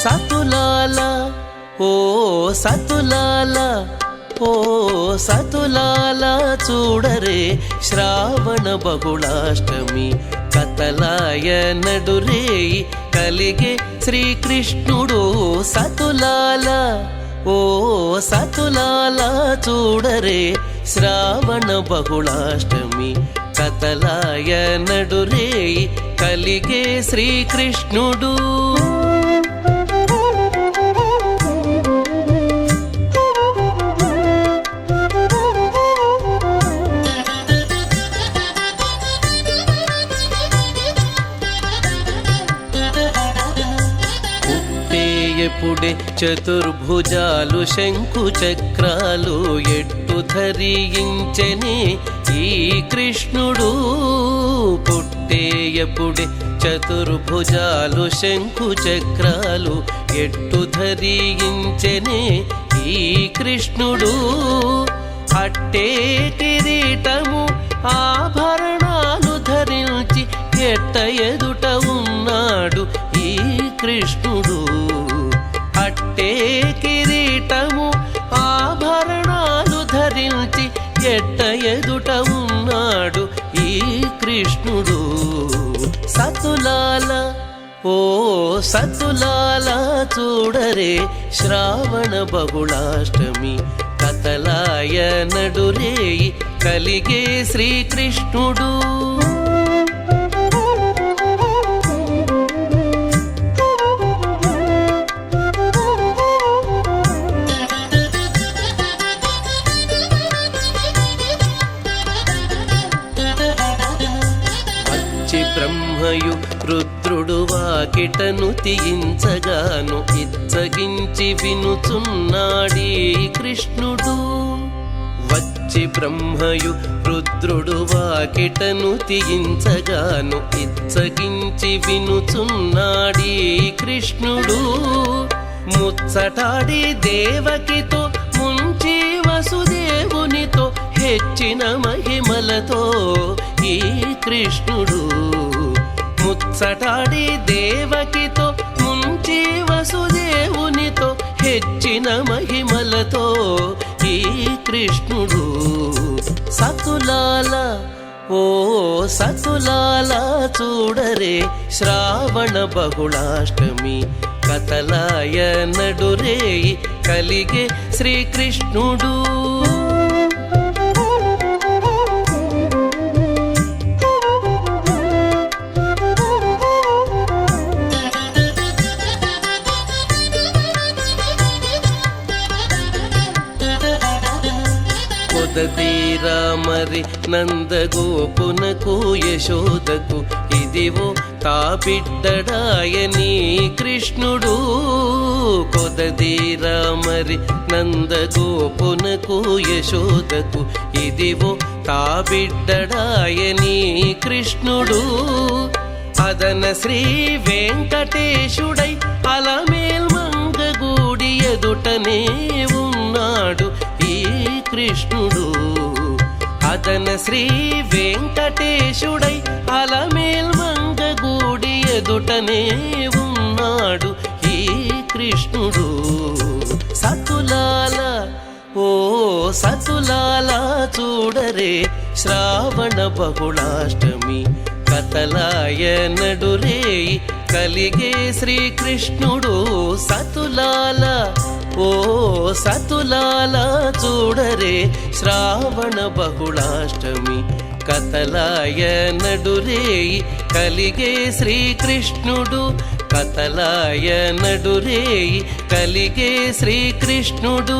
సతులాల ఓ సతులాల ఓ సతులాల చూడరే శ్రావణ బహుళాష్టమి కతలాయ నడురేయి కలిగే శ్రీకృష్ణుడు సతులాల ఓ సతులాల చూడరే శ్రావణ బహుళాష్టమి కతలాయ నడురేయి కలిగే శ్రీకృష్ణుడు ఎప్పుడే చతుర్భుజాలు శంకు చక్రాలు ఎట్టు ధరించెనే ఈ కృష్ణుడు పుట్టేయప్పుడే చతుర్భుజాలు శంకు చక్రాలు ఎట్టు ధరించెనే ఈ కృష్ణుడు అట్టే కిరీటము ఆభరణాలు ధరించి ఎట్ట ఎదుట ఉన్నాడు ఈ కృష్ణుడు అట్టే కిరీటము ఆభరణాలు ధరించి ఎట్ట ఎదుట ఉన్నాడు ఈ కృష్ణుడు సతులాల ఓ సతులాల చూడరే శ్రావణ బహుళాష్టమి కతలాయ నడురేయి కలిగే శ్రీకృష్ణుడు బ్రహ్మయు రుద్రుడు వాకిటను తీయించగాను ఇచ్చగించి వినుచున్నాడీ కృష్ణుడు వచ్చి బ్రహ్మయు రుద్రుడు వాకిటను తీయించగాను ఇచ్చగించి వినుచున్నాడీ కృష్ణుడు ముచ్చటాడి దేవకితో ముంచి వసుదేవునితో హెచ్చిన మహిమలతో ఈ కృష్ణుడు ముచ్చటాడి దేవకితో ముంచి వసుదేవునితో హెచ్చిన మహిమలతో ఈ కృష్ణుడు సతులాల ఓ సతులాల చూడరే శ్రావణ బహుళాష్టమి కతలాయ నడురేయి కలిగే శ్రీకృష్ణుడు కొదతీరా మరి నందగోపునకు యశోదకు ఇదివో తా బిడ్డడాయని కృష్ణుడు కొదతీరా మరి నందగోపునకు యశోదకు ఇదివో తా బిడ్డడాయని కృష్ణుడు అదన శ్రీ వెంకటేశుడై అలమేల్ మంగగూడి ఎదుటనే ఉన్నాడు ఈ కృష్ణుడు అదన శ్రీ వెంకటేశుడై అలమేల్ మంగగూడి ఎదుటనే ఉన్నాడు ఈ కృష్ణుడు సతులాల ఓ సతులాల చూడరే శ్రావణ బహుళాష్టమి కతలాయ నడురేయి కలిగే శ్రీకృష్ణుడు సతులాల ఓ సతులాల చూడరే శ్రావణ బహుళాష్టమి కతలాయ నడురేయి కలిగే శ్రీకృష్ణుడు కతలాయ నడురేయి కలిగే శ్రీకృష్ణుడు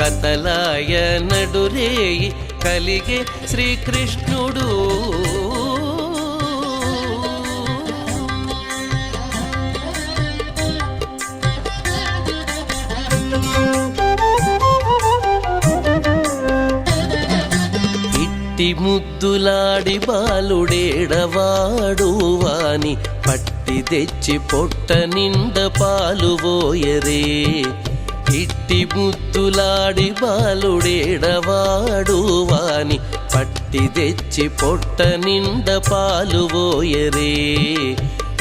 కతలాయ నడురేయి కలిగే శ్రీకృష్ణుడు ముద్దులాడి బాలుడేడవాడు వాని పట్టి తెచ్చి పొట్ట నిండ పాలు పోయరే ఇట్టి ఇట్టి ముద్దులాడి బాలుడేడవాడు వాని పట్టి తెచ్చి పొట్ట నిండ పాలు పోయరే.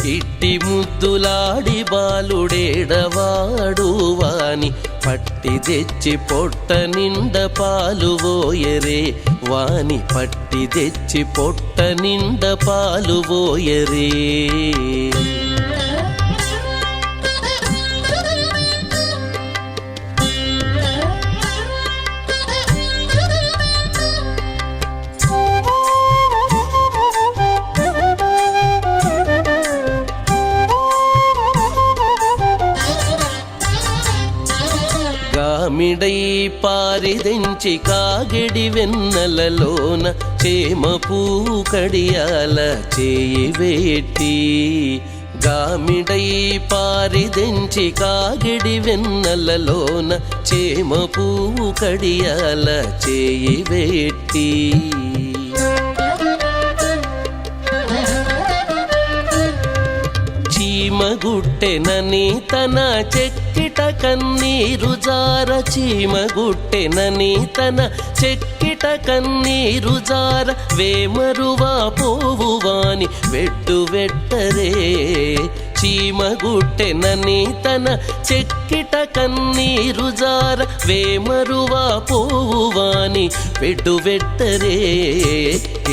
ఇట్టి ముద్దులాడి బాలుడేడవాడు వాని పట్టి తెచ్చి పొట్ట నిండ పాలు పోయరే. వాని పట్టి తెచ్చి పొట్ట నిండ పాలు పోయరే. మిడై పారిదెంచి కాగిడి వెన్నెలలోన చేమ పువ్వు కడియాల చేయి వేట్టి. గామిడై పారిదెంచి కాగిడి వెన్నెలలోన చేమ పువ్వు కడియాల చేయి వేట్టి. చీమగుట్టెనని తన చెక్కిట కన్నీరు జార. చీమగుట్టెనని తన చెక్కిట కన్నీరు జార. వేమరువా పోవువాని వెట్టు వెట్టరే. చీమగుట్టెనని తన చెక్కిట కన్నీరు జార. వేమరువా పోవువాని వెట్టు వెట్టరే.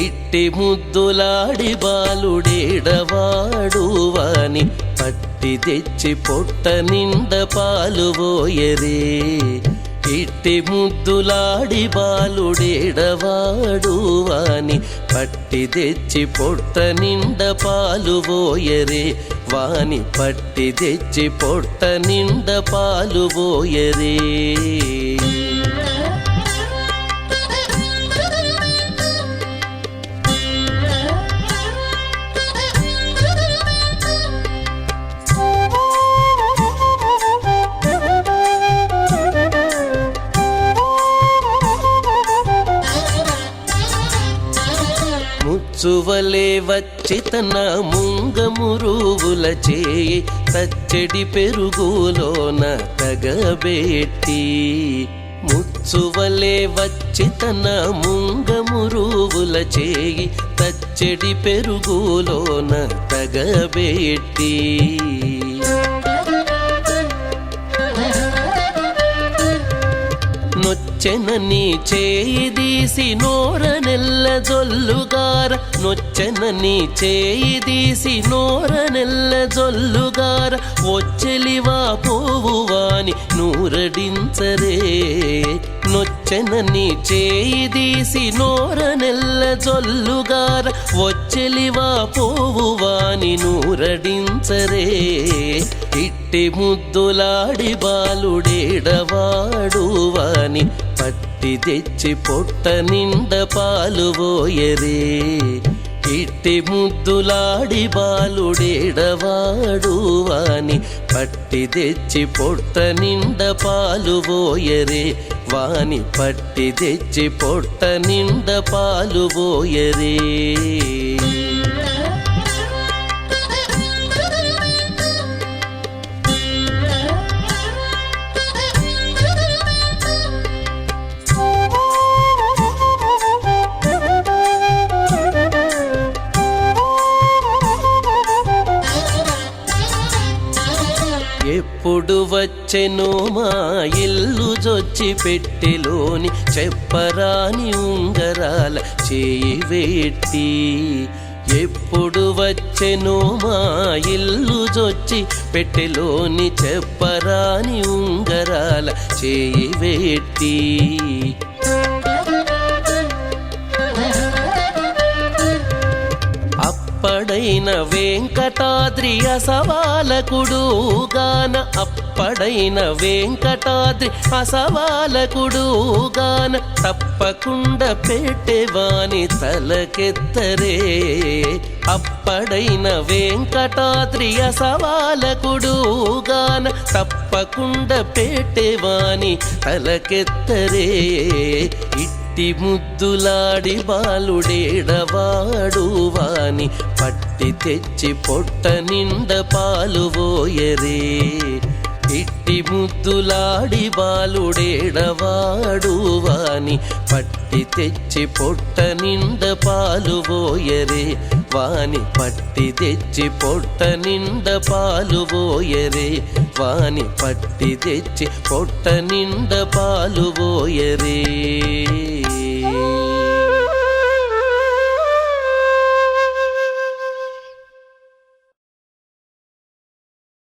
ఇట్టి ముద్దులాడి బాలుడేడవాడు వాని పట్టి తెచ్చి పొట్ట నిండ పాలు పోయరే. ఇట్టి ముద్దులాడి బాలుడేడవాడు వాని పట్టి తెచ్చి పొట్ట నిండ పాలు పోయరే. వాని పట్టి తెచ్చి పొట్ట నిండ పాలు పోయరే. ముచ్చువలే వచ్చి తన ముంగమురువుల చేయి తచ్చడి పెరుగులోన తగబెట్టి. ముచ్చువలే వచ్చి తన ముంగమురువుల చేయి తచ్చడి పెరుగులోన తగబెట్టి. నొచ్చెనని చేయి తీసి నోర నెల్ల జొల్లుగార. నొచ్చెనని చేయి తీసి నోర నెల్ల జొల్లుగార. వచ్చెలివా పోవువాని నూరడించరే. నొచ్చెనని చేయి తీసి నోర నెల్ల జొల్లుగార. వచ్చెలివా పోవువాని నూరడించరే. ఇట్టి ముద్దులాడి బాలుడేడవాడు వాని పట్టి తెచ్చి పొట్ట నిండ పాలు పోయరే. ఇట్టి ముద్దులాడి బాలుడేడవాడు వాని పట్టి తెచ్చి పొట్ట నిండ పాలు పోయరే. వాని పట్టి తెచ్చి పొట్ట నిండ పాలు పోయరే. ఎప్పుడు వచ్చెనో మా ఇల్లు జొచ్చి పెట్టెలోని చెప్పరాని ఉంగరాల చేయి వేట్టి. ఎప్పుడు వచ్చెనో మా ఇల్లు జొచ్చి పెట్టెలోని చెప్పరాని ఉంగరాల చేయి వేట్టి. అప్పడైన వెంకటాద్రి అసవాలకుడు గాన. అప్పడైన వెంకటాద్రి అసవాలకుడు గాన. తప్పకుండా పెట్టెవాని తలకెత్తరే. అప్పడైన వెంకటాద్రి అసవాలకుడు గాన. తప్పకుండా పెట్టెవాని తలకెత్తరే. ఇట్టి ముద్దులాడి బాలుడేడవాడు వాని పట్టి తెచ్చి పొట్ట నిండ పాలు పోయరే. ఇట్టి ముద్దులాడి బాలుడేడవాడు వాని పట్టి తెచ్చి పొట్ట నిండ పాలు పోయరే వాని పట్టి తెచ్చి పొట్ట నిండ పాలు పోయరే వాని పట్టి తెచ్చి పొట్ట నిండ పాలు పోయరే